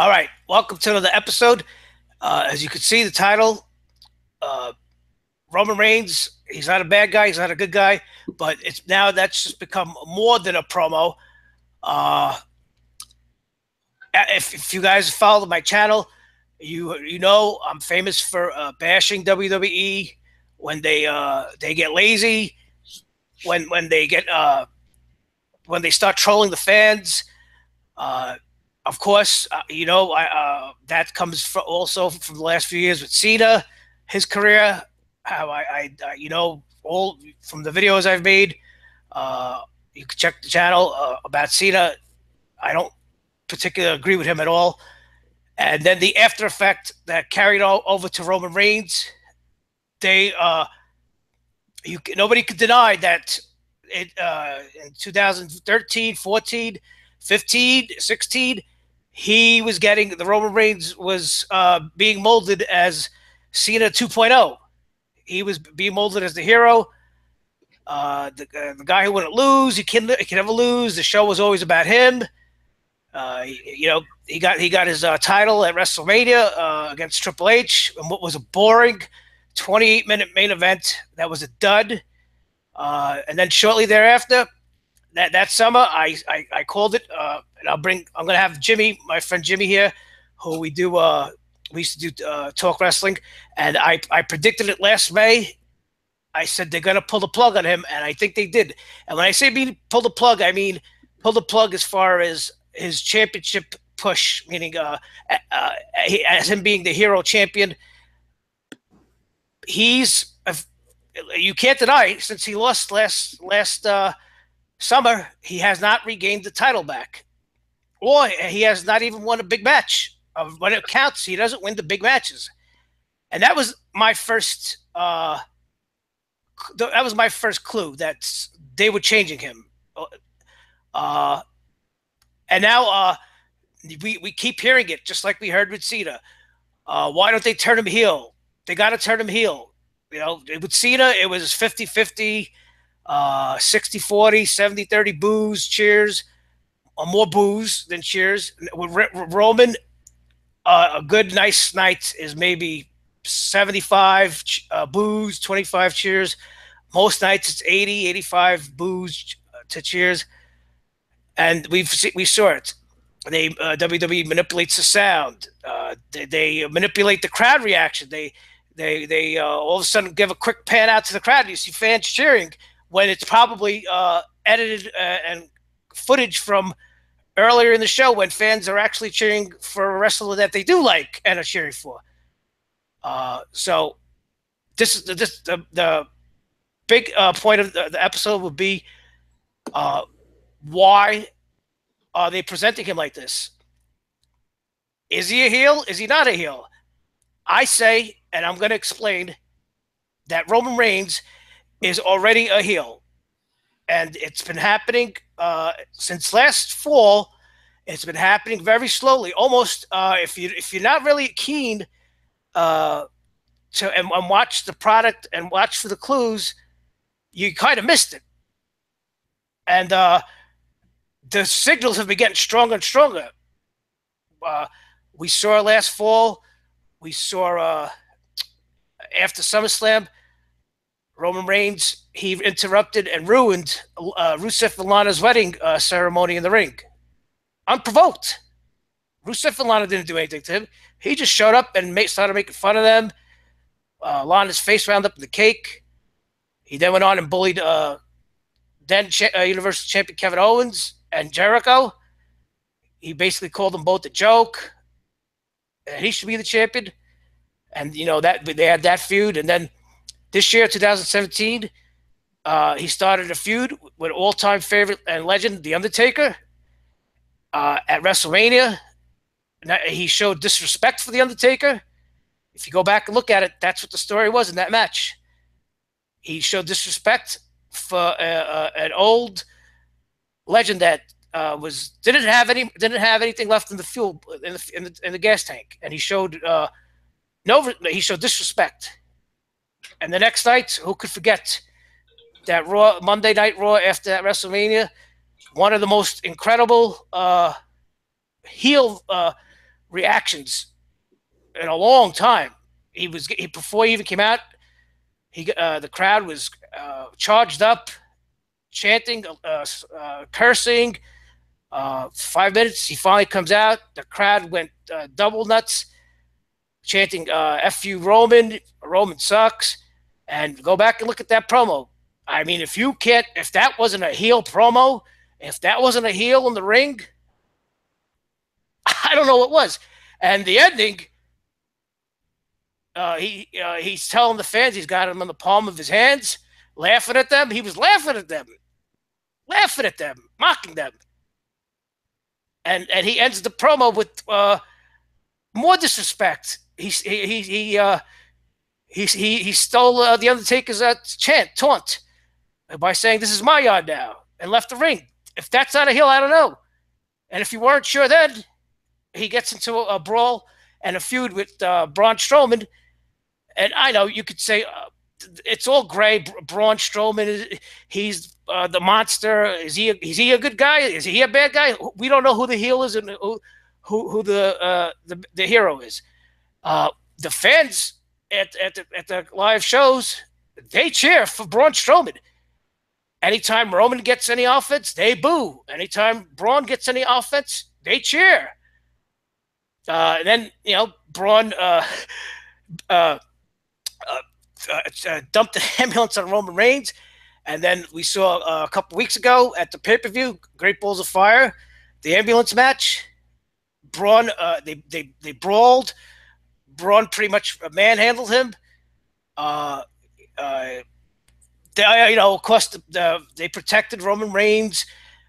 All right, welcome to another episode. As you can see, the title, uh, Roman Reigns. He's not a bad guy. He's not a good guy, but it's now that's just become more than a promo. Uh, if you guys follow my channel, you know I'm famous for bashing WWE when they get lazy, when they get when they start trolling the fans. Uh, of course, that comes also from the last few years with Cena, his career, how all from the videos I've made. Uh, you can check the channel about Cena. I don't particularly agree with him at all. And then the after effect that carried over to Roman Reigns, they nobody could deny that in 2013, 14, 15, 16, he was getting the Roman Reigns was being molded as Cena 2.0. He was being molded as the hero, the guy who wouldn't lose. He can never lose. The show was always about him. He got his title at WrestleMania against Triple H, and what was a boring 28-minute main event that was a dud. And then shortly thereafter, that summer, I called it, and I'm gonna have Jimmy, my friend Jimmy here, who we used to do talk wrestling, and I predicted it last May. I said they're gonna pull the plug on him, and I think they did. And when I say pull the plug, I mean pull the plug as far as his championship push, meaning as him being the hero champion. You can't deny, since he lost last summer, he has not regained the title back, or he has not even won a big match. When it counts, he doesn't win the big matches, and that was my first. That was my first clue that they were changing him. And now we keep hearing it, just like we heard with Cena. Why don't they turn him heel? They got to turn him heel. With Cena, it was 50-50, 60-40, 70-30 boos, cheers, or more boos than cheers. With Roman, a good, nice night is maybe 75 boos, 25 cheers. Most nights it's 80, 85 boos to cheers. And we saw it. WWE manipulates the sound. They manipulate the crowd reaction. They all of a sudden give a quick pan out to the crowd. You see fans cheering when it's probably edited and footage from earlier in the show when fans are actually cheering for a wrestler that they do like and are cheering for. So this is the big point of the episode would be why are they presenting him like this? Is he a heel? Is he not a heel? I say, and I'm going to explain, that Roman Reigns is already a heel. And it's been happening since last fall. It's been happening very slowly. Almost, if you're not really keen to and watch the product and watch for the clues, you kind of missed it. And the signals have been getting stronger and stronger. We saw last fall. We saw after SummerSlam, Roman Reigns, he interrupted and ruined Rusev and Lana's wedding ceremony in the ring. Unprovoked. Rusev and Lana didn't do anything to him. He just showed up and started making fun of them. Lana's face wound up in the cake. He then went on and bullied then Universal Champion Kevin Owens and Jericho. He basically called them both a joke. And he should be the champion. And, that they had that feud. And then this year, 2017, he started a feud with all-time favorite and legend, The Undertaker, at WrestleMania. He showed disrespect for The Undertaker. If you go back and look at it, that's what the story was in that match. He showed disrespect for an old legend that didn't have anything left in the fuel in the gas tank, and he showed disrespect. And the next night, who could forget that Monday Night Raw after that WrestleMania? One of the most incredible heel reactions in a long time. Before he even came out. The crowd was charged up, chanting, cursing. 5 minutes, he finally comes out. The crowd went double nuts, chanting "F you, Roman. Roman sucks." And go back and look at that promo. I mean, if that wasn't a heel promo, if that wasn't a heel in the ring, I don't know what was. And the ending, he's telling the fans he's got them in the palm of his hands, laughing at them. He was laughing at them, mocking them. And he ends the promo with more disrespect. He stole the Undertaker's taunt by saying, "This is my yard now," and left the ring. If that's not a heel, I don't know. And if you weren't sure then, he gets into a brawl and a feud with Braun Strowman. And I know you could say it's all gray. Braun Strowman, he's the monster. Is he a good guy? Is he a bad guy? We don't know who the heel is and who the hero is. The fans at the live shows, they cheer for Braun Strowman. Anytime Roman gets any offense, they boo. Anytime Braun gets any offense, they cheer. And then Braun dumped the ambulance on Roman Reigns. And then we saw a couple weeks ago at the pay-per-view, Great Balls of Fire, the ambulance match. Braun, they brawled. Braun pretty much manhandled him. Of course, they protected Roman Reigns.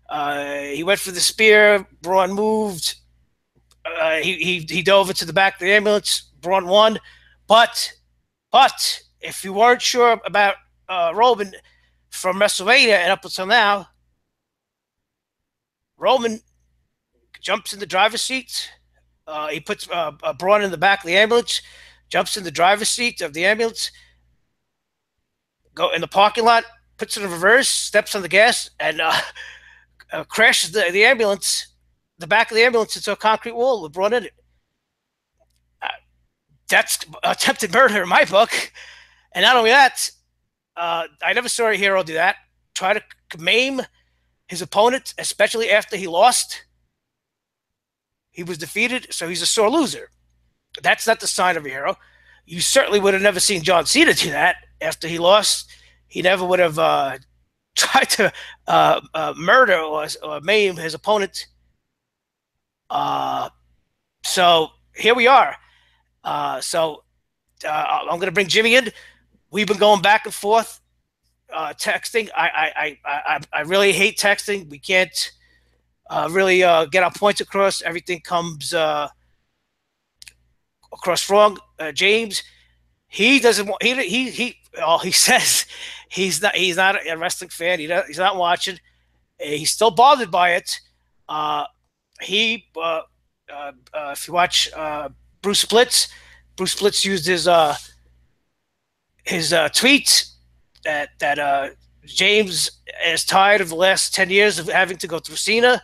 He went for the spear. Braun moved. He dove into the back of the ambulance. Braun won. But if you weren't sure about Roman from WrestleMania and up until now, Roman jumps in the driver's seat. He puts Braun in the back of the ambulance, jumps in the driver's seat of the ambulance, go in the parking lot, puts it in reverse, steps on the gas, and crashes the ambulance, the back of the ambulance, into a concrete wall with Braun in it. That's attempted murder in my book. And not only that, I never saw a hero do that. Try to maim his opponent, especially after he lost. He was defeated, so he's a sore loser. That's not the sign of a hero. You certainly would have never seen John Cena do that after he lost. He never would have tried to murder or maim his opponent. So here we are. I'm going to bring Jimmy in. We've been going back and forth, texting. I really hate texting. We can't really get our points across. Everything comes across wrong. James, he doesn't want. He says he's not a wrestling fan. He's not watching. He's still bothered by it. If you watch Bruce Splits used his tweets that James is tired of the last 10 years of having to go through Cena,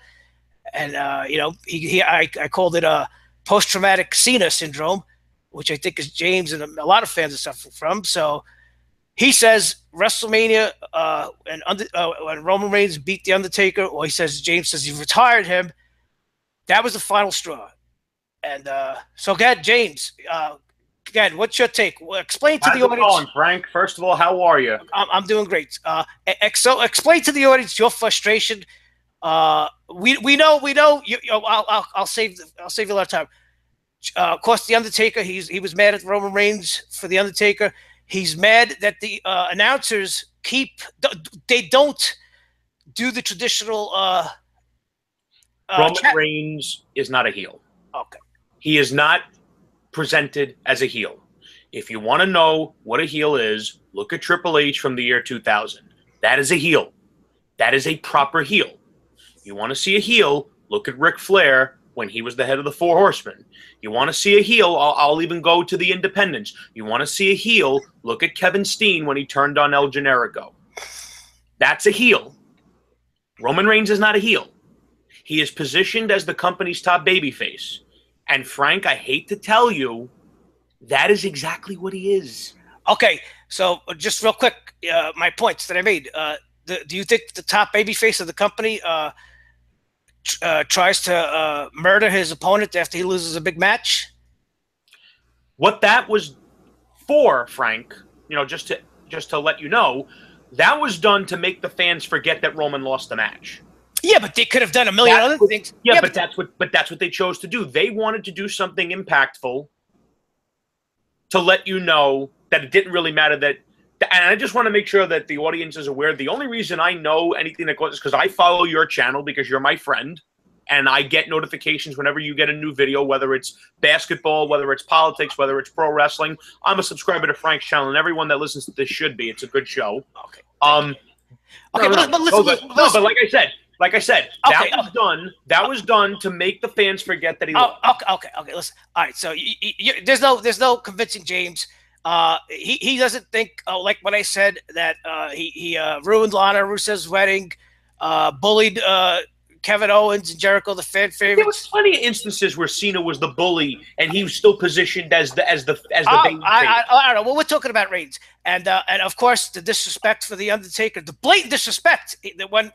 and I called it post-traumatic Cena syndrome, which I think is James and a lot of fans are suffering from. So he says WrestleMania when Roman Reigns beat the Undertaker, or James says he retired him. That was the final straw. And so, go ahead, James. Again, what's your take? Well, explain to the audience. How's it going, Frank? First of all, how are you? I'm doing great. So, explain to the audience your frustration. We know. I'll save you a lot of time. Of course, the Undertaker. He was mad at Roman Reigns for the Undertaker. He's mad that the announcers don't do the traditional. Roman Reigns is not a heel. Okay. He is not presented as a heel. If you want to know what a heel is, look at Triple H from the year 2000. That is a heel. That is a proper heel. You want to see a heel, look at Ric Flair when he was the head of the Four Horsemen. You want to see a heel, I'll even go to the Independents. You want to see a heel, look at Kevin Steen when he turned on El Generico. That's a heel. Roman Reigns is not a heel. He is positioned as the company's top babyface. And Frank, I hate to tell you, that is exactly what he is. Okay, so just real quick, my points that I made. Do you think the top babyface of the company tries to murder his opponent after he loses a big match? What that was for, Frank, just to let you know, that was done to make the fans forget that Roman lost the match. Yeah, but they could have done a million other things. Yeah, yeah but that's what they chose to do. They wanted to do something impactful to let you know that it didn't really matter that. And I just want to make sure that the audience is aware. The only reason I know anything that goes is because I follow your channel because you're my friend, and I get notifications whenever you get a new video, whether it's basketball, whether it's politics, whether it's pro wrestling. I'm a subscriber to Frank's channel, and everyone that listens to this should be. It's a good show. Okay. Okay, but listen. But like I said, okay, that was done. That was done to make the fans forget that he. Okay. Listen. All right. So there's no convincing James. He doesn't think like what I said that he ruined Lana Rusev's wedding, bullied Kevin Owens and Jericho, the fan favorites. There was plenty of instances where Cena was the bully and he was still positioned as the baby. I don't know. Well, we're talking about Reigns, and of course the disrespect for the Undertaker, the blatant disrespect. When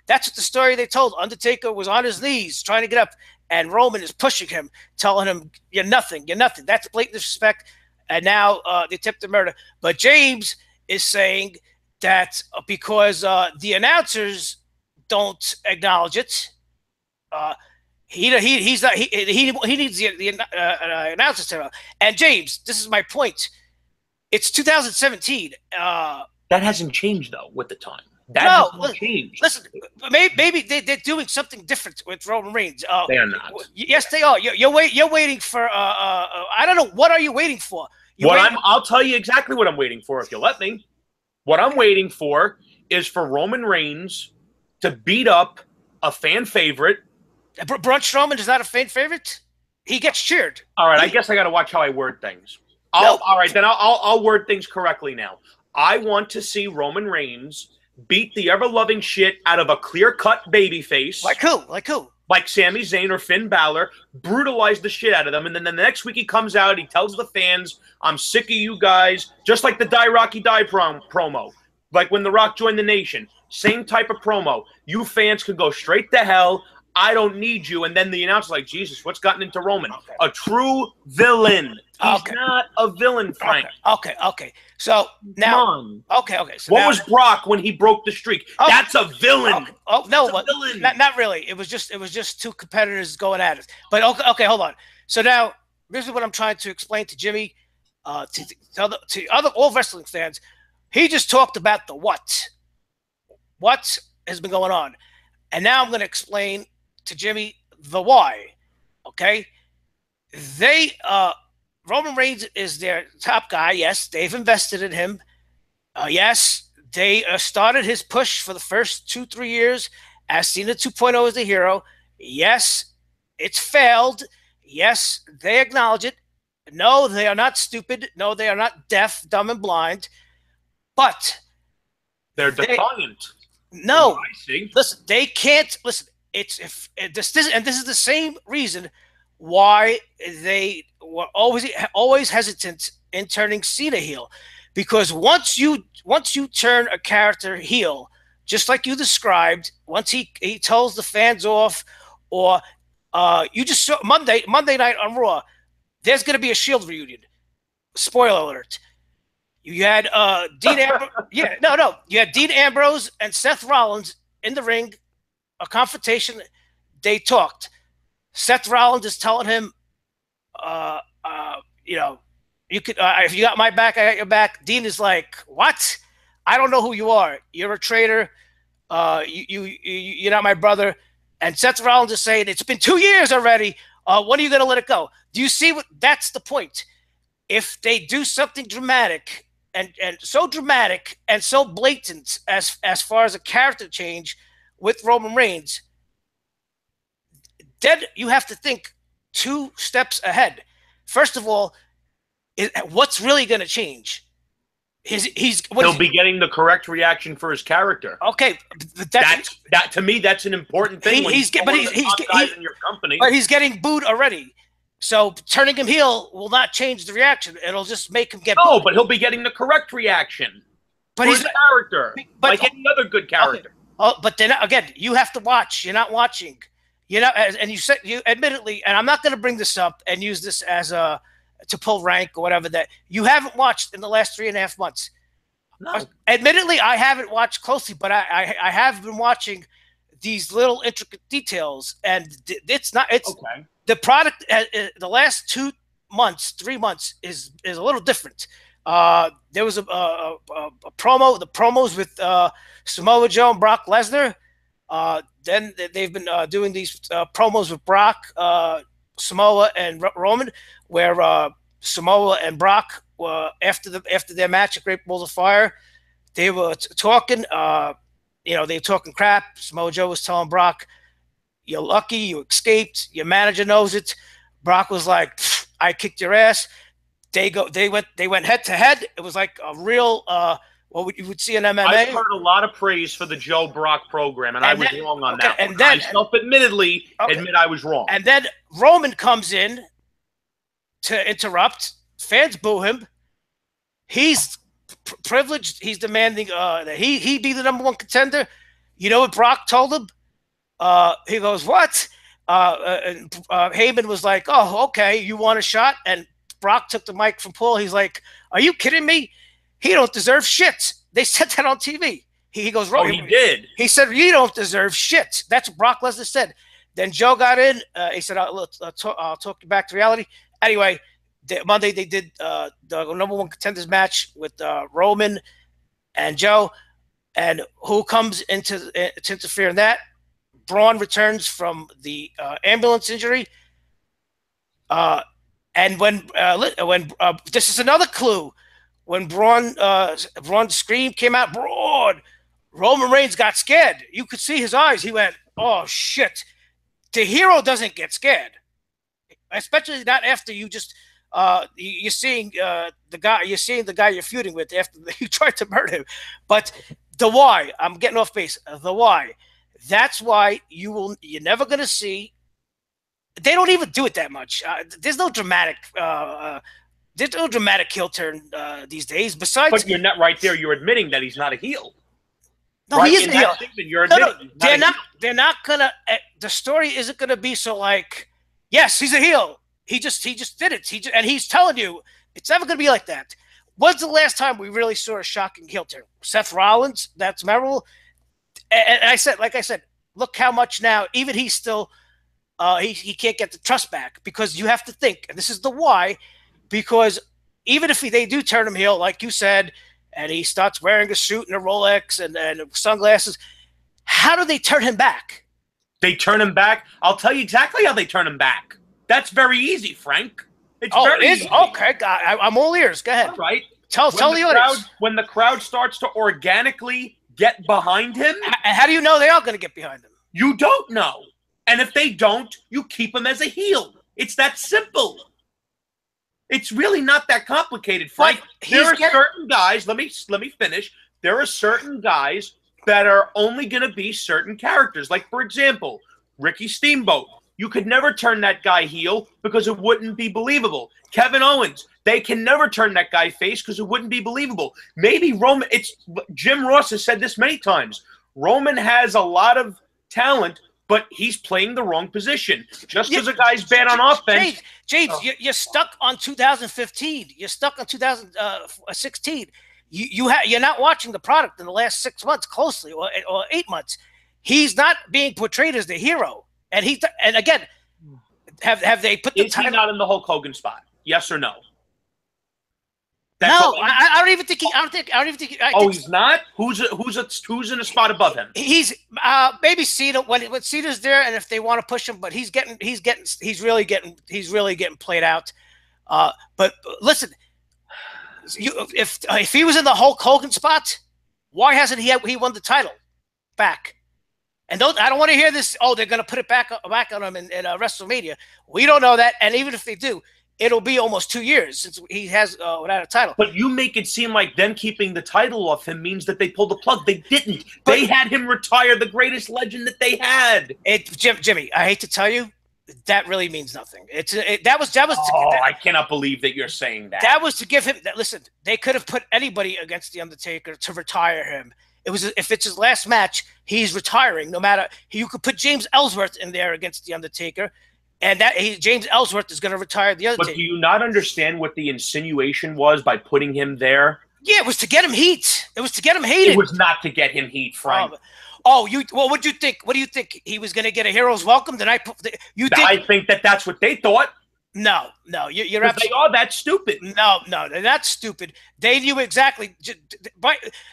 that's what the story they told. Undertaker was on his knees trying to get up, and Roman is pushing him, telling him, "You're nothing. You're nothing." That's blatant disrespect. And now the attempted murder. But James is saying that because the announcers don't acknowledge it, he needs the announcers to. And James, this is my point. It's 2017. That hasn't changed though with the time. That hasn't changed. Listen, maybe they're doing something different with Roman Reigns. They are not. Yes, they are. You're waiting for. I don't know. What are you waiting for? I'll tell you exactly what I'm waiting for if you let me. What I'm waiting for is for Roman Reigns to beat up a fan favorite. Braun Strowman is not a fan favorite. He gets cheered. All right, I guess I got to watch how I word things. All right, then I'll word things correctly now. I want to see Roman Reigns beat the ever-loving shit out of a clear-cut babyface. Like who? Like who? Like Sami Zayn or Finn Balor, brutalize the shit out of them. And then the next week he comes out, he tells the fans, I'm sick of you guys, just like the Die Rocky Die promo. Like when The Rock joined the Nation. Same type of promo. You fans can go straight to hell. I don't need you. And then the announcer's like, Jesus, what's gotten into Roman? Okay. A true villain. He's not a villain, Frank. Okay. So now, okay. So what was Brock when he broke the streak? That's a villain. No, not really. It was just two competitors going at it. But okay, hold on. So now, this is what I'm trying to explain to Jimmy, to all wrestling fans. He just talked about the what has been going on, and now I'm going to explain to Jimmy the why. Okay, Roman Reigns is their top guy. Yes, they've invested in him. Yes, they started his push for the first 2-3 years as Cena 2.0 as the hero. Yes, it's failed. Yes, they acknowledge it. No, they are not stupid. No, they are not deaf, dumb, and blind. But they're defiant. No, I see. Listen, they can't listen. This is the same reason why they were always hesitant in turning Cena heel, because once you turn a character heel, just like you described, once he tells the fans off, or you just saw Monday night on Raw, there's going to be a Shield reunion. Spoiler alert. You had Dean Ambrose. You had Dean Ambrose and Seth Rollins in the ring, a confrontation. They talked. Seth Rollins is telling him, you could if you got my back, I got your back. Dean is like, what? I don't know who you are. You're a traitor. You're not my brother. And Seth Rollins is saying, it's been 2 years already. When are you going to let it go? Do you see what? That's the point. If they do something dramatic and so dramatic and so blatant as far as a character change with Roman Reigns, then you have to think 2 steps ahead. First of all, what's really going to change? He'll be getting the correct reaction for his character. Okay, that to me, that's an important thing. He's getting booed already. So turning him heel will not change the reaction. It'll just make him get No, booed. but he'll be getting the correct reaction But for he's his character, but like any other good okay. character. Oh, but then again, you have to watch. You're not watching. You know, and you said you admittedly, and I'm not going to bring this up and use this as a to pull rank or whatever that you haven't watched in the last 3.5 months. No. Admittedly, I haven't watched closely, but I have been watching these little intricate details, and it's not it's Okay. the product. The last 2 months, 3 months is a little different. There was a promo, the promos with Samoa Joe and Brock Lesnar. Then they've been doing these promos with Brock, Samoa, and Roman, where Samoa and Brock after their match at Great Balls of Fire, they were talking. They were talking crap. Samoa Joe was telling Brock, "You're lucky, you escaped. Your manager knows it." Brock was like, "I kicked your ass." They went head to head. It was like a real what you would see in MMA. I've heard a lot of praise for the Joe Brock program, and I was wrong on that. And then I self-admittedly admit I was wrong. And then Roman comes in to interrupt. Fans boo him. He's privileged. He's demanding that he be the #1 contender. You know what Brock told him? He goes, "What?" Heyman was like, "Oh, okay, you want a shot?" And Brock took the mic from Paul. He's like, "Are you kidding me? He don't deserve shit." They said that on TV. He goes, "Oh, he did." He said, "You don't deserve shit." That's what Brock Lesnar said. Then Joe got in. He said, I'll talk you back to reality." Anyway, Monday they did the #1 contenders match with Roman and Joe. And who comes to interfere in that? Braun returns from the ambulance injury. And when this is another clue, when Braun's scream came out, Braun, Roman Reigns got scared. You could see his eyes. He went, "Oh shit!" The hero doesn't get scared, especially not after you just you're seeing the guy you're feuding with after you tried to murder him. But the why, I'm getting off base. The why, that's why you're never going to see. They don't even do it that much. There's no dramatic heel turn these days. Besides, but you're not right there. You're admitting that he's not a heel. No, right? He is a heel. You're admitting they're not gonna. The story isn't gonna be so like, yes, he's a heel. He just did it. And he's telling you it's never gonna be like that. When's the last time we really saw a shocking heel turn? Seth Rollins. That's memorable. And I said, look how much now. Even he's still. He can't get the trust back because you have to think, and this is the why, because even if they do turn him heel, like you said, and he starts wearing a suit and a Rolex and sunglasses, how do they turn him back? They turn him back? I'll tell you exactly how they turn him back. That's very easy, Frank. It's very easy. Okay, I'm all ears. Go ahead. All right. Tell the audience. When the crowd starts to organically get behind him. And how do you know they are going to get behind him? You don't know. And if they don't, you keep him as a heel. It's that simple. It's really not that complicated, Frank. There are certain guys, let me finish. There are certain guys that are only going to be certain characters. Like, for example, Ricky Steamboat. You could never turn that guy heel because it wouldn't be believable. Kevin Owens, they can never turn that guy face because it wouldn't be believable. Maybe Roman, Jim Ross has said this many times. Roman has a lot of talent, but he's playing the wrong position. Just because a guy's bad on offense. James, you're stuck on 2015. You're stuck on 2016. You're not watching the product in the last 6 months closely or 8 months. He's not being portrayed as the hero. And again, have they put the title? Is he not in the Hulk Hogan spot? Yes or no? I don't even think he. I don't even think. He's not. Who's in a spot above him? He's maybe Cena when Cena's there, and if they want to push him, but he's really getting played out. But listen, if he was in the Hulk Hogan spot, why hasn't he won the title back? And I don't want to hear this. Oh, they're going to put it back on him in WrestleMania. We don't know that, and even if they do, it'll be almost 2 years since he has without a title. But you make it seem like them keeping the title off him means that they pulled the plug. They didn't. They had him retire, the greatest legend that they had. Jimmy, I hate to tell you, that really means nothing. Oh, I cannot believe that you're saying that. That was to give him that. Listen, they could have put anybody against the Undertaker to retire him. It was if it's his last match, he's retiring. No matter you could put James Ellsworth in there against the Undertaker, and James Ellsworth is going to retire the Undertaker. But do you not understand what the insinuation was by putting him there? Yeah, it was to get him heat. It was to get him hated. It was not to get him heat, Frank. What do you think? What do you think? He was going to get a hero's welcome? I think that's what they thought. No, you're absolutely. They are that stupid. No, they're not stupid. They knew exactly.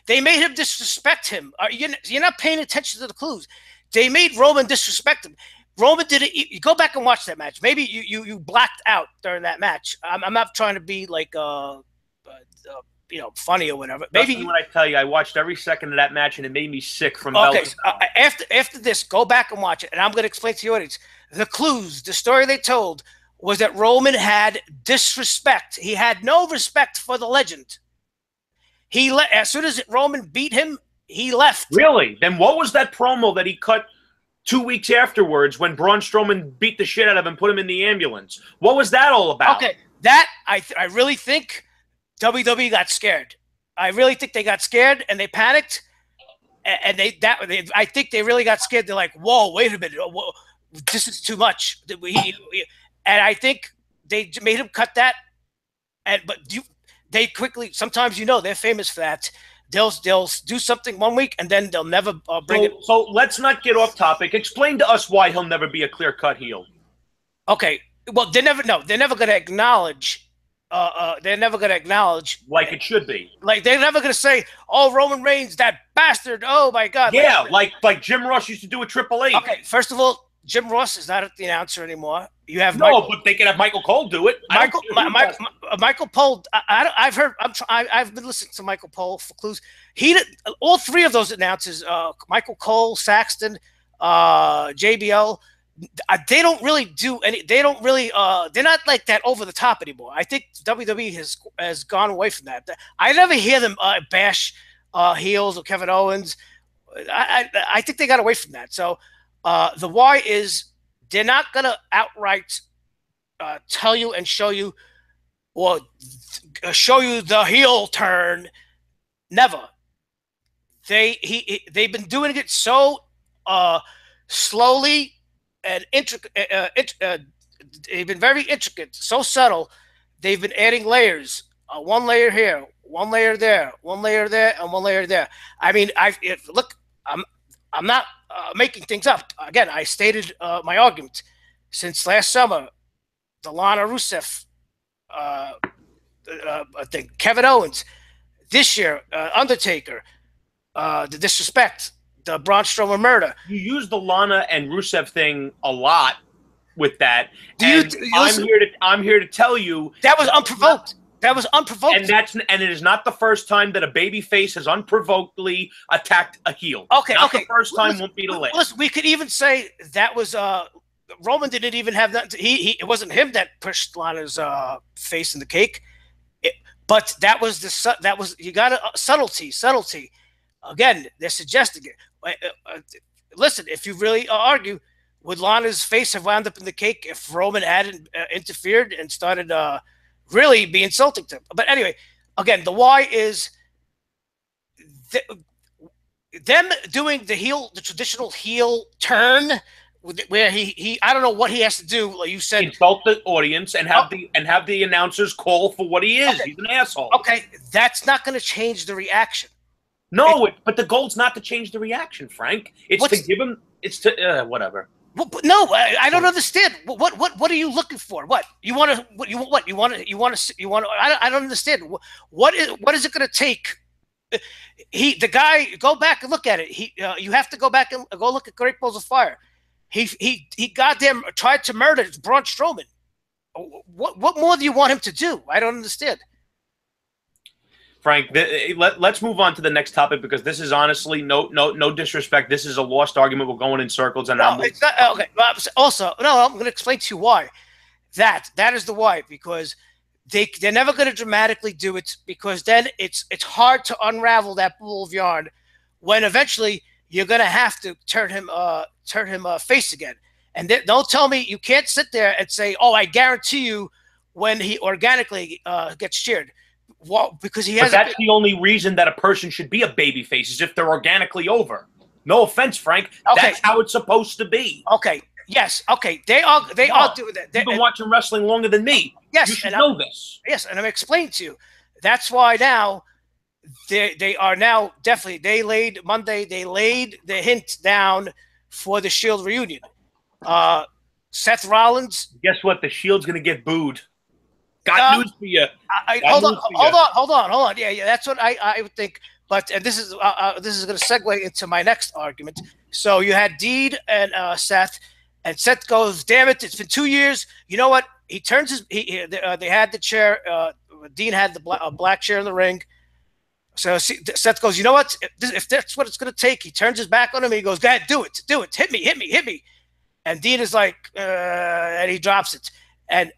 They made him disrespect him. You're not paying attention to the clues. They made Roman disrespect him. Roman did it. You go back and watch that match. Maybe you blacked out during that match. I'm not trying to be like funny or whatever. Maybe when I tell you, I watched every second of that match and it made me sick from. Okay, after this, go back and watch it, and I'm going to explain to the audience the clues. The story they told was that Roman had disrespect. He had no respect for the legend. As soon as Roman beat him, he left. Really? Then what was that promo that he cut 2 weeks afterwards when Braun Strowman beat the shit out of him, put him in the ambulance? What was that all about? Okay, that I really think WWE got scared. I really think they got scared and they panicked, and I think they really got scared. They're like, "Whoa, wait a minute, whoa, this is too much." And I think they made him cut that. They quickly. Sometimes they're famous for that. They'll do something 1 week and then they'll never bring it. So let's not get off topic. Explain to us why he'll never be a clear-cut heel. Okay. Well, they're never going to acknowledge. They're never going to acknowledge like it should be. Like they're never going to say, "Oh, Roman Reigns, that bastard! Oh my God!" Yeah, like Jim Ross used to do with Triple H. Okay, first of all, Jim Ross is not the announcer anymore. You have but they can have Michael Cole do it. Michael Cole. I've been listening to Michael Cole for clues. All three of those announcers, Michael Cole, Saxton, JBL. They don't really do any. They don't really. They're not like that over the top anymore. I think WWE has gone away from that. I never hear them bash heels or Kevin Owens. I think they got away from that. So the why is they're not gonna outright tell you and show you, or show you the heel turn. Never. They've been doing it so slowly and intricate. They've been very intricate, so subtle. They've been adding layers. One layer here, one layer there, one layer there, and one layer there. I mean, I'm not making things up. Again, I stated my argument. Since last summer, the Lana Rusev, I think Kevin Owens. This year, Undertaker, the disrespect, the Braun Strowman murder. You use the Lana and Rusev thing a lot with that. I'm here to tell you that was unprovoked. That was unprovoked. And it is not the first time that a baby face has unprovokedly attacked a heel. Okay, the first time won't be the last. Listen, we could even say that was Roman didn't even have that. It wasn't him that pushed Lana's face in the cake. But that was you got subtlety. Again, they're suggesting it. Listen, if you really argue, would Lana's face have wound up in the cake if Roman hadn't interfered and started really be insulting to him? But anyway, again, the why is them doing the traditional heel turn, where he I don't know what he has to do. Like you said, insult the audience and have the announcers call for what he is. Okay. He's an asshole. Okay, that's not going to change the reaction. No, but the goal's not to change the reaction, Frank. It's to give him. It's to whatever. No, I don't understand. What are you looking for? What you want to? What you want to? I don't understand. What is it going to take? The guy, go back and look at it. You have to go back and go look at Great Balls of Fire. He goddamn tried to murder Braun Strowman. What more do you want him to do? I don't understand. Frank, let's move on to the next topic, because this is honestly no disrespect. This is a lost argument. We're going in circles, and no, it's not okay. Also, no, I'm going to explain to you why. That is the why, because they're never going to dramatically do it, because then it's hard to unravel that ball of yarn when eventually you're going to have to turn him face again. And don't tell me you can't sit there and say, "Oh, I guarantee you," when he organically gets cheered. Well, because he But has a that's the only reason that a person should be a babyface is if they're organically over. No offense, Frank. okay, That's how it's supposed to be. okay, yes, okay. They are doing that. You've been watching wrestling longer than me. You Yes, should know this. yes, and I'm explaining to you. That's why now they are now definitely they laid Monday. They laid the hint down for the Shield reunion. Seth Rollins. Guess what? The Shield's going to get booed. Got news for you. Hold on. Yeah, that's what I would think. But and this is going to segue into my next argument. So you had Dean and Seth, and Seth goes, "Damn it! It's been 2 years. You know what?" He turns his. They had the chair. Dean had the black chair in the ring. So Seth goes, "You know what? If that's what it's going to take," he turns his back on him. And he goes, "Go ahead, do it. Hit me." And Dean is like, and he drops it, and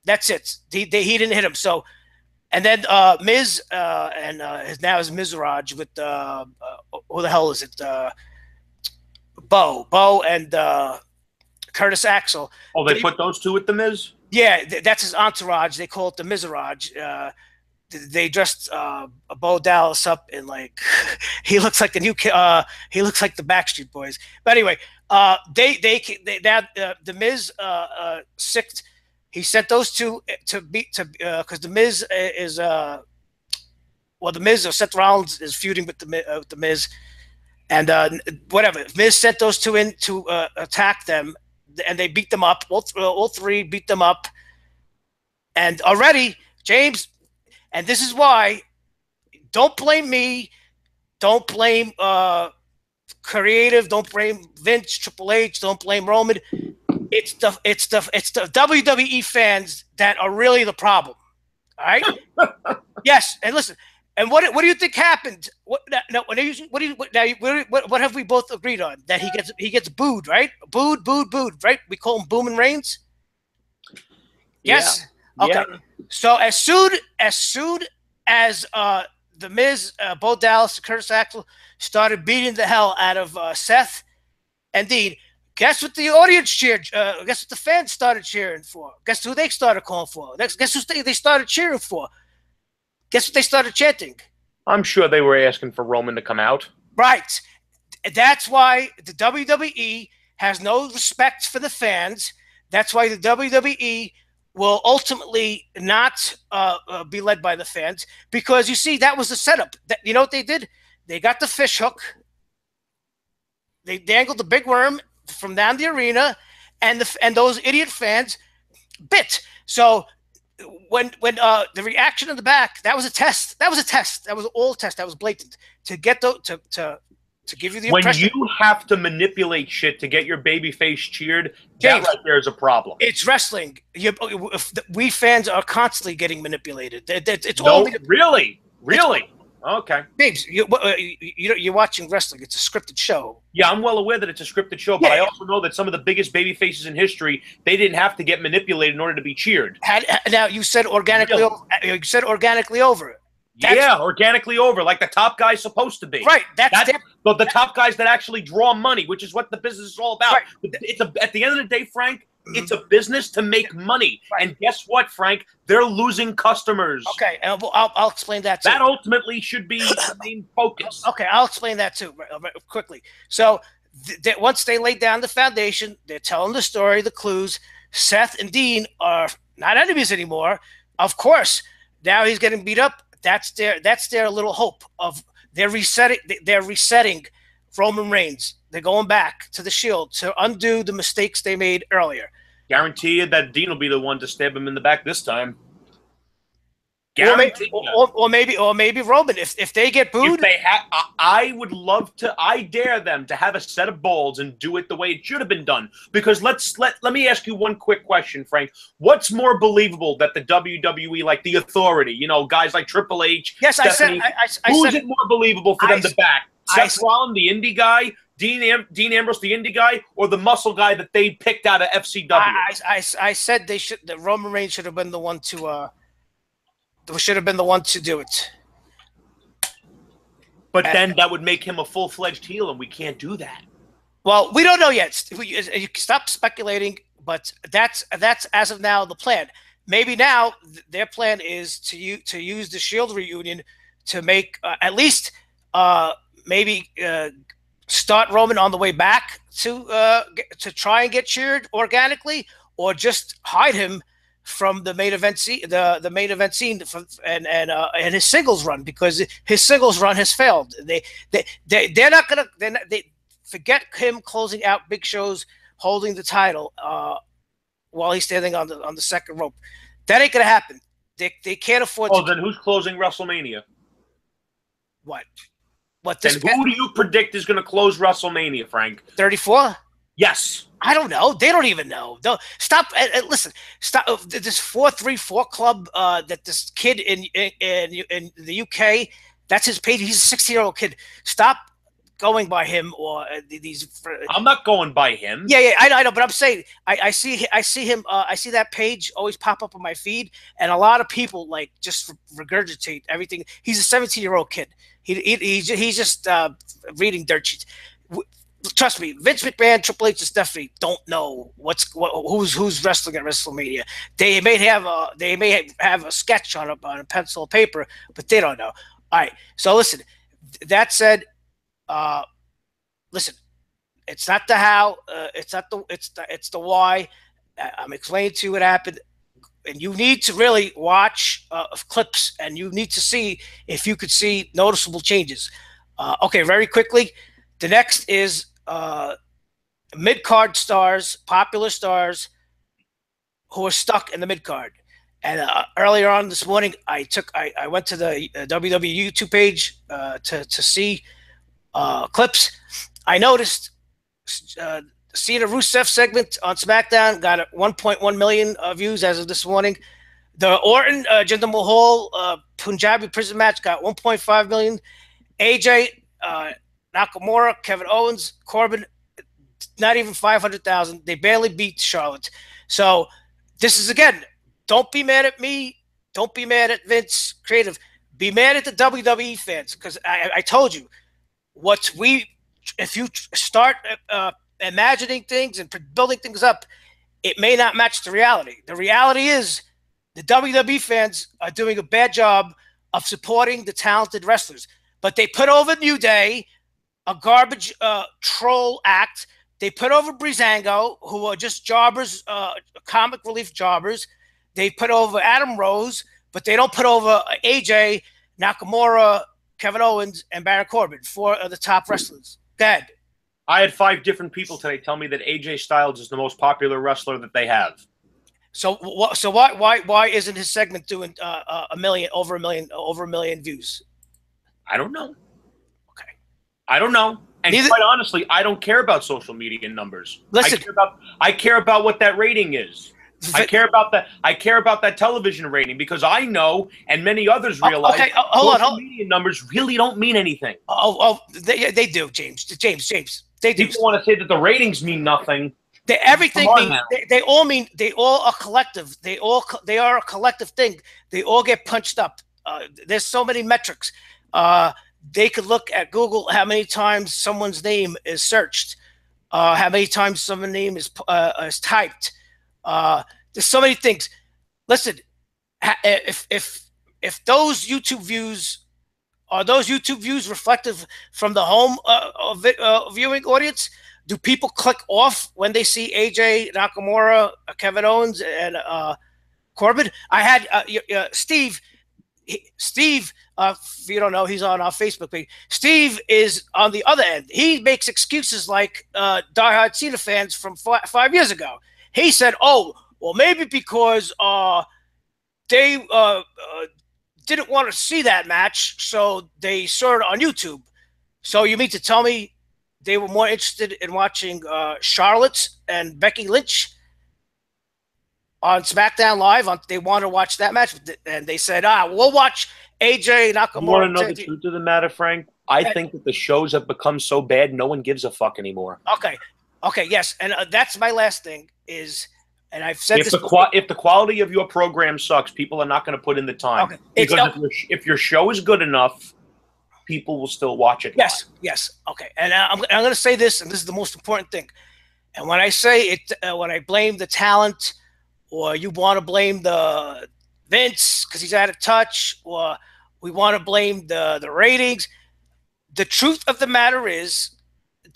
that's it. He didn't hit him. So, and then Miz and now is Mizraj with who the hell is it? Bo, and Curtis Axel. Oh, they put those two with the Miz? Yeah, that's his entourage. They call it the Mizraj. They dressed Bo Dallas up in like he looks like the new he looks like the Backstreet Boys. But anyway, the Miz sicked. He sent those two to beat because the Miz is the Miz or Seth Rollins is feuding with the Miz, and whatever. Miz sent those two in to attack them, and they beat them up. All three beat them up, and already James. And this is why, don't blame me, don't blame creative, don't blame Vince, Triple H, don't blame Roman. It's the WWE fans that are really the problem. All right? Yes, and listen. And what do you think happened? What have we both agreed on? That he gets booed, right? Booed, right? We call him Boomin' Reigns. Yes. Yeah. Okay. Yeah. So as soon as the Miz, Bo Dallas, and Curtis Axel started beating the hell out of Seth and Dean, guess what the audience cheered? Guess what the fans started cheering for? Guess who they started calling for? Guess who they started cheering for? Guess what they started chanting? I'm sure they were asking for Roman to come out. Right. That's why the WWE has no respect for the fans. That's why the WWE will ultimately not be led by the fans, because you see that was the setup. You know what they did? They got the fish hook. They dangled the big worm from down the arena, and those idiot fans bit. So when the reaction in the back, that was a test. That was all test. That was blatant to get to give you the impression. When you have to manipulate shit to get your baby face cheered, James, that right there is a problem. It's wrestling. We fans are constantly getting manipulated. It's really. Okay. James, you're watching wrestling. It's a scripted show. Yeah, I'm well aware that it's a scripted show, but I also know that some of the biggest baby faces in history, they didn't have to get manipulated in order to be cheered. Now you said organically. Really? You said organically over. Organically over, like the top guy's supposed to be. Right. But the top guys that actually draw money, which is what the business is all about. Right. At the end of the day, Frank, it's a business to make money. Right. And guess what, Frank? They're losing customers. Okay, and I'll explain that too. That ultimately should be the main focus. Okay, I'll explain that too quickly. So once they laid down the foundation, they're telling the story, the clues. Seth and Dean are not enemies anymore. Of course, now he's getting beat up. That's their little hope of they're resetting Roman Reigns. They're going back to the Shield to undo the mistakes they made earlier. Guarantee you that Dean will be the one to stab him in the back this time. Or maybe Roman. If they get booed, I would love to. I dare them to have a set of balls and do it the way it should have been done. Because let me ask you one quick question, Frank. What's more believable that the WWE, like the Authority, guys like Triple H? Yes, Stephanie, who is it more believable for them to back? Seth Rollins, the indie guy, Dean Ambrose, the indie guy, or the muscle guy that they picked out of FCW? I said that Roman Reigns should have been the one to. Should have been the one to do it. But then that would make him a full-fledged heel, and we can't do that. Well, we don't know yet. You can stop speculating, but that's as of now the plan. Maybe now their plan is to use the Shield reunion to make at least maybe start Roman on the way back to try and get cheered organically, or just hide him from the main event the main event scene and his singles run, because his singles run has failed. They're not gonna they forget him closing out big shows holding the title while he's standing on the second rope. That ain't gonna happen. They can't afford. Oh, then who's closing WrestleMania? What? What? Then who do you predict is going to close WrestleMania, Frank? 34? Yes. I don't know. They don't even know. Don't stop. Listen. Stop. This 434 club that this kid in the UK. That's his page. He's a 16-year-old kid. Stop going by him or these. I'm not going by him. Yeah, I know, but I'm saying I see him. I see that page always pop up on my feed, and a lot of people like just regurgitate everything. He's a 17-year-old kid. He's just reading dirt sheets. Trust me, Vince McMahon, Triple H, and Stephanie don't know who's wrestling at WrestleMania. They may have a sketch on a pencil of paper, but they don't know. All right. So listen. That said, listen. It's not the how. It's the why. I'm explaining to you what happened, and you need to really watch clips, and you need to see if you could see noticeable changes. Okay, very quickly. The next is mid-card stars, popular stars who are stuck in the mid-card. And earlier on this morning, I went to the WWE YouTube page to see clips. I noticed Cena Rusev segment on SmackDown got 1.1 million views as of this morning. The Orton Jinder Mahal Punjabi prison match got 1.5 million. AJ Nakamura, Kevin Owens, Corbin, not even 500,000. They barely beat Charlotte. So this is, again, don't be mad at me. Don't be mad at Vince Creative. Be mad at the WWE fans, because I told you, if you start imagining things and building things up, it may not match the reality. The reality is the WWE fans are doing a bad job of supporting the talented wrestlers. But they put over New Day, a garbage troll act. They put over Breezango, who are just jobbers, comic relief jobbers. They put over Adam Rose, but they don't put over AJ, Nakamura, Kevin Owens, and Baron Corbin, four of the top wrestlers. Go ahead. I had 5 different people today tell me that AJ Styles is the most popular wrestler that they have. So why isn't his segment doing over a million views? I don't know. Okay. I don't know. And quite honestly, I don't care about social media numbers. Listen, I care about what that rating is. I care about that. I care about that television rating, because I know, and many others realize, social media numbers really don't mean anything. They do, James. They do. People want to say that the ratings mean nothing. They all are collective. They are a collective thing. They all get punched up. There's so many metrics. They could look at Google how many times someone's name is searched, how many times someone's name is typed. There's so many things. Listen, if those YouTube views are reflective from the home viewing audience? Do people click off when they see AJ Nakamura, Kevin Owens, and Corbin? I had Steve. Steve, if you don't know, he's on our Facebook page. Steve is on the other end. He makes excuses like diehard Cena fans from 5 years ago. He said, "Oh, well, maybe because they didn't want to see that match, so they saw it on YouTube." So you mean to tell me they were more interested in watching Charlotte and Becky Lynch on SmackDown Live? They wanted to watch that match, and they said, we'll watch AJ Nakamura. You want to know the truth of the matter, Frank? I think that the shows have become so bad, no one gives a fuck anymore. Okay, yes, and that's my last thing is, and I've said if the quality of your program sucks, people are not going to put in the time. Okay. Because if your show is good enough, people will still watch it live. Yes, yes. Okay. And I'm going to say this, and this is the most important thing. And when I say it, when I blame the talent, or you want to blame the Vince because he's out of touch, or we want to blame the ratings, the truth of the matter is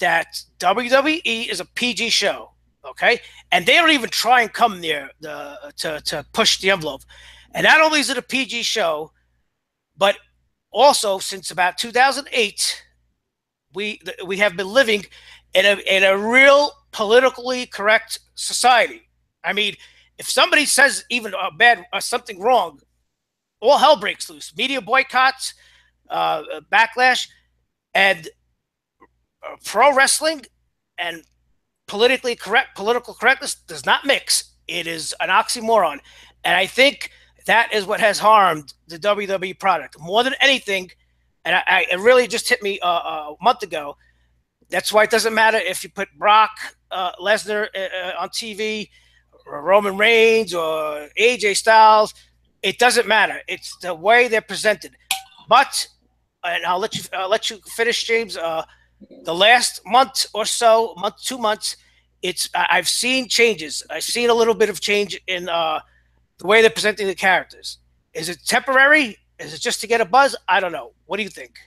that WWE is a PG show, okay? And they don't even try and come near to push the envelope. And not only is it a PG show, but also since about 2008, we have been living in a real politically correct society. I mean, if somebody says even a bad something wrong, all hell breaks loose. Media boycotts, backlash, and pro wrestling and political correctness does not mix. It is an oxymoron, and I think that is what has harmed the WWE product more than anything. And it really just hit me a month ago. That's why it doesn't matter if you put Brock Lesnar on TV, or Roman Reigns, or AJ Styles. It doesn't matter. It's the way they're presented. But, and I'll let you finish, James. The last month or so, 2 months, I've seen changes. I've seen a little bit of change in the way they're presenting the characters. Is it temporary? Is it just to get a buzz? I don't know. What do you think?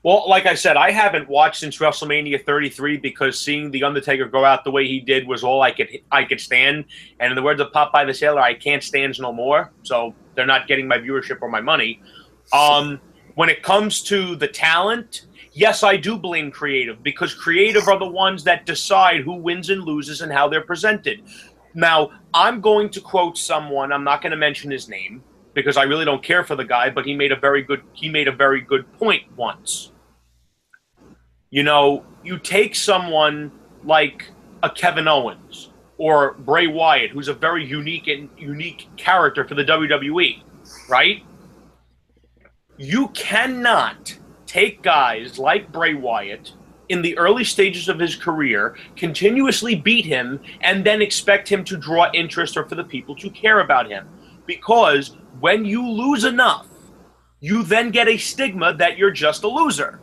Well, like I said, I haven't watched since WrestleMania 33 because seeing The Undertaker go out the way he did was all I could stand. And in the words of Popeye the Sailor, I can't stand no more. So they're not getting my viewership or my money. When it comes to the talent, yes, I do blame creative because creative are the ones that decide who wins and loses and how they're presented. Now, I'm going to quote someone. I'm not going to mention his name because I really don't care for the guy, but he made a very good point once. You know, you take someone like a Kevin Owens or Bray Wyatt, who's a very unique character for the WWE, right? You cannot take guys like Bray Wyatt in the early stages of his career, continuously beat him, and then expect him to draw interest or for the people to care about him. Because when you lose enough, you then get a stigma that you're just a loser.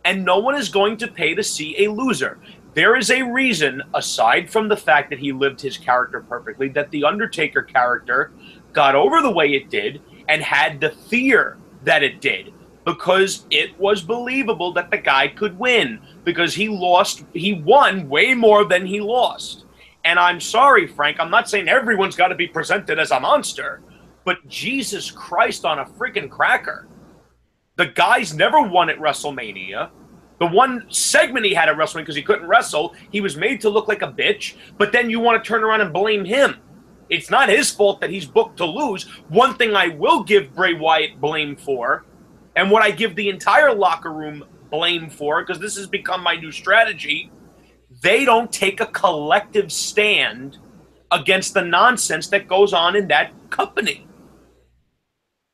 And no one is going to pay to see a loser. There is a reason, aside from the fact that he lived his character perfectly, that the Undertaker character got over the way it did and had the fear that it did. Because it was believable that the guy could win. Because he won way more than he lost. And I'm sorry, Frank, I'm not saying everyone's got to be presented as a monster. But Jesus Christ on a freaking cracker. The guy's never won at WrestleMania. The one segment he had at WrestleMania because he couldn't wrestle, he was made to look like a bitch. But then you want to turn around and blame him. It's not his fault that he's booked to lose. One thing I will give Bray Wyatt blame for, and what I give the entire locker room blame for, because this has become my new strategy, they don't take a collective stand against the nonsense that goes on in that company.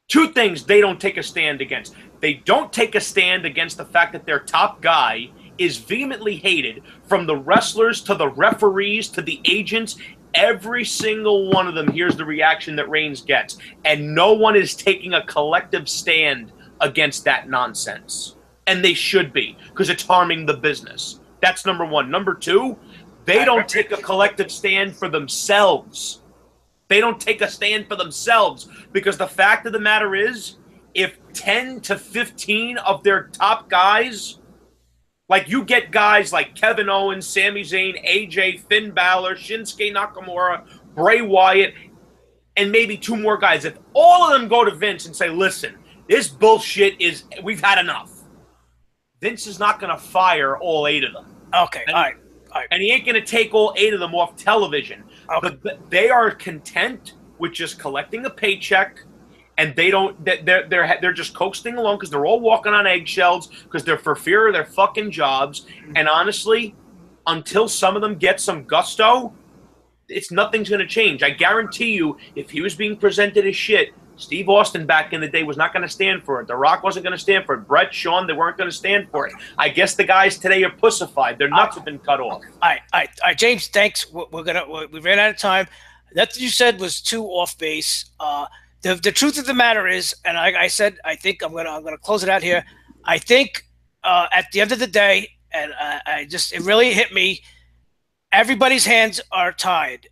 Two things they don't take a stand against. They don't take a stand against the fact that their top guy is vehemently hated, from the wrestlers to the referees to the agents. Every single one of them hears the reaction that Reigns gets, and no one is taking a collective stand against that nonsense. And they should be, because it's harming the business. That's number one. Number two, they don't take a collective stand for themselves. They don't take a stand for themselves, because the fact of the matter is, if 10 to 15 of their top guys, like you get guys like Kevin Owens, Sami Zayn, AJ, Finn Balor, Shinsuke Nakamura, Bray Wyatt, and maybe two more guys, if all of them go to Vince and say, listen, this bullshit we've had enough, Vince is not going to fire all 8 of them. Okay, all right. And he ain't going to take all 8 of them off television. Okay. But they are content with just collecting a paycheck, and they're just coasting along because they're all walking on eggshells because they're for fear of their fucking jobs. And honestly, until some of them get some gusto, nothing's going to change. I guarantee you, if he was being presented as shit, Steve Austin back in the day was not going to stand for it. The Rock wasn't going to stand for it. Brett, Shawn, they weren't going to stand for it. I guess the guys today are pussified. Their nuts have been cut off. All right, James, thanks. We ran out of time. That you said was too off base. The truth of the matter is, and like I said, I think I'm gonna close it out here. I think at the end of the day, and it really hit me. Everybody's hands are tied.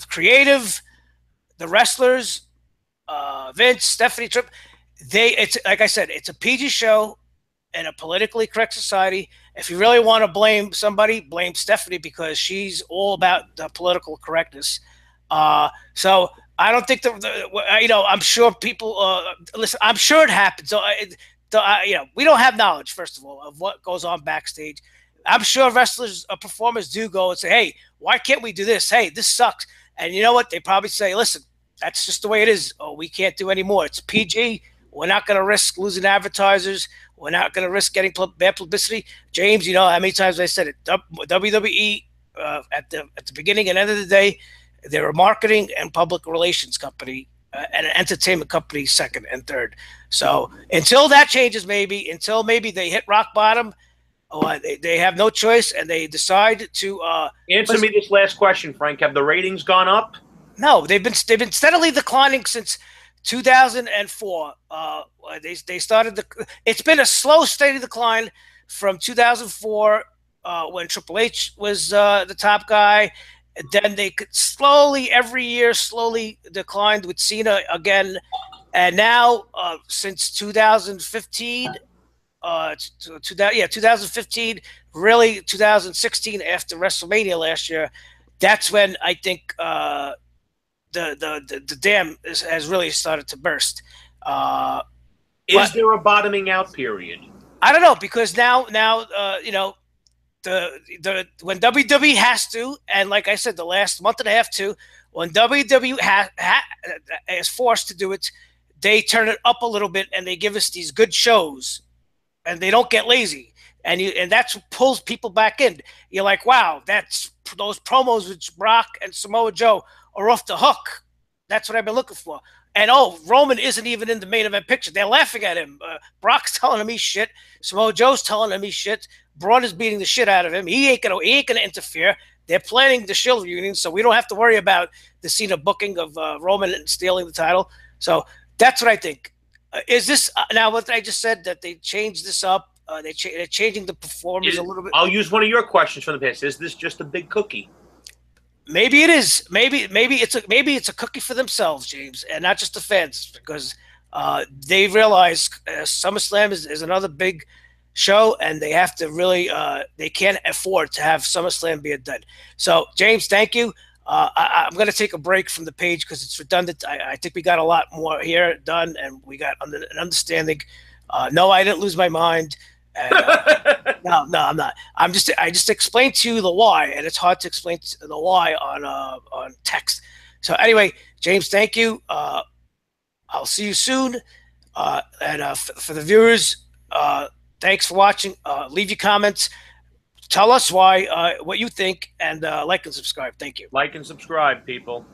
Creative, the wrestlers, Vince, Stephanie Tripp. It's like I said, it's a PG show in a politically correct society. If you really want to blame somebody, blame Stephanie because she's all about the political correctness. So I don't think I'm sure people listen. I'm sure it happens. So we don't have knowledge, first of all, of what goes on backstage. I'm sure wrestlers, performers do go and say, "Hey, why can't we do this? Hey, this sucks." And you know what? They probably say, "Listen, that's just the way it is. Oh, we can't do any more. It's PG. We're not going to risk losing advertisers. We're not going to risk getting bad publicity." James, you know how many times I said it. WWE at the beginning and end of the day, they're a marketing and public relations company and an entertainment company second and third. So until that changes, until maybe they hit rock bottom, they have no choice and they decide to Answer me this last question, Frank. Have the ratings gone up? no, they've been steadily declining since 2004. They started the. It's been a slow, steady decline from 2004 when Triple H was the top guy. Then they could slowly, every year, slowly declined with Cena again, and now since 2015, 2015, really 2016 after WrestleMania last year. That's when I think the dam has really started to burst. Is there a bottoming out period? I don't know because now the when WWE has to, and like I said, the last month and a half too, when WWE is forced to do it, they turn it up a little bit and they give us these good shows, and they don't get lazy. And that's what pulls people back in. You're like, wow, that's those promos with Brock and Samoa Joe are off the hook. That's what I've been looking for. And oh, Roman isn't even in the main event picture. They're laughing at him. Brock's telling him he's shit. Samoa Joe's telling him he's shit. Braun is beating the shit out of him. He ain't gonna interfere. They're planning the Shield reunion, so we don't have to worry about the Cena booking of Roman stealing the title. So that's what I think. Is this now what I just said that they changed this up? They're changing the performers a little bit. I'll use one of your questions from the past. Is this just a big cookie? Maybe it is. Maybe it's a cookie for themselves, James, and not just the fans, because they realize SummerSlam is another big show, and they have to really they can't afford to have SummerSlam be a dud. So, James, thank you. I'm going to take a break from the page because it's redundant. I think we got a lot more here done, and we got an understanding. No, I didn't lose my mind. And, no, I'm not. I just explained to you the why, and it's hard to explain the why on text. So anyway, James, thank you. I'll see you soon. And for the viewers, thanks for watching. Leave your comments. Tell us why, what you think, and like and subscribe. Thank you. Like and subscribe, people.